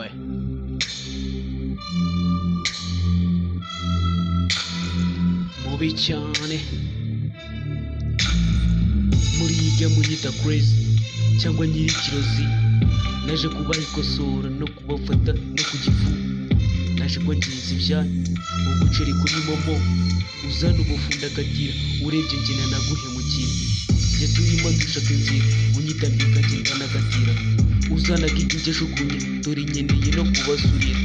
boy. Mubi cyane muriga munyita crazy cyangwa nyirikirozi, naje kubaha ikosora no kubafata no kugifu, naje kwangiriza ibyanyu ubuceri kuri momo, uzana ubufunda akagira urebye njye nanaguhemukira, njye turimo dushaka inzira unyita mbikagenda nagatira, uzana giti ngeshugunye dore nyeneye no kubasurira,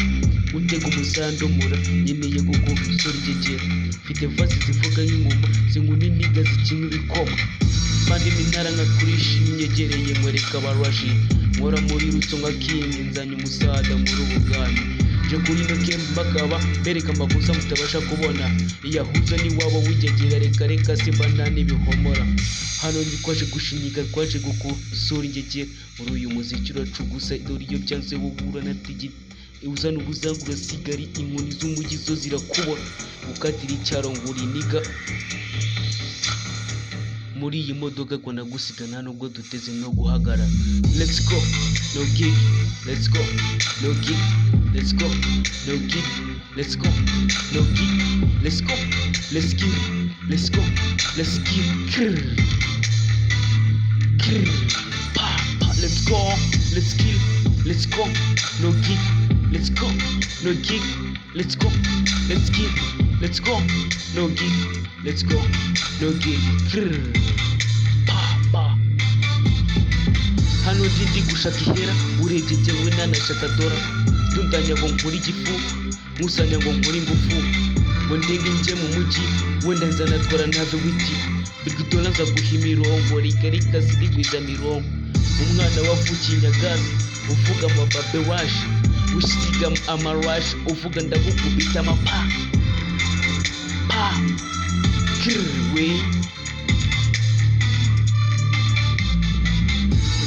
utega umusandomura nyeneye gukosora igegera, mfite vasi zivuga nk'ingoma zinkuna iniga zikina ibikoma, kandi iminara nka kurishi inyegereye mwereka abarashi, nkora muri rutso nka king nzanye umusada muri ubu bwami, je kuri no game bakaba bereka amakosa mutabasha kubona, iyahuza ni wabo wigegera reka simba nani bihomora, hano ndi kwaje gushinyiga kwaje gukosora ingegera, muri uyu muziki uracugusa dore iyo byanze bubura na tigiti, uzana ubuzangura sigari inkoni z'umujyi zo zirakubona, ukatira icyaro nguri niga muri iyi modoka ko nagusiga nta nubwo duteze no guhagarara. Let's go no gig, let's go no gig, let's go no gig, let's go no gig, let's go let's give, let's go let's give, let's go let's give, let's go no gig, let's go no gig, let's go let's give, let's go no gig, let's go no gig. Hano ndi gushaka ihera urebye jyewe nanashaka dora, dundanya ngo nkuri igifu nkusanya ngo nkuri ingufu, ngo ndenge nje mu mujyi wenda nzanatwara ntazo witi, big dollar nza guha imirongo rikarika zirigwiza mirongo, umwana wavukiye Nyagazi uvuga amababe waje usiga amarash, uvuga ndagukubita amapa we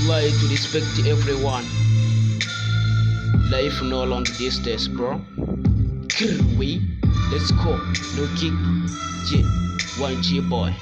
lie to respect everyone, life no long distance bro, we let's go no kick, J1G boy.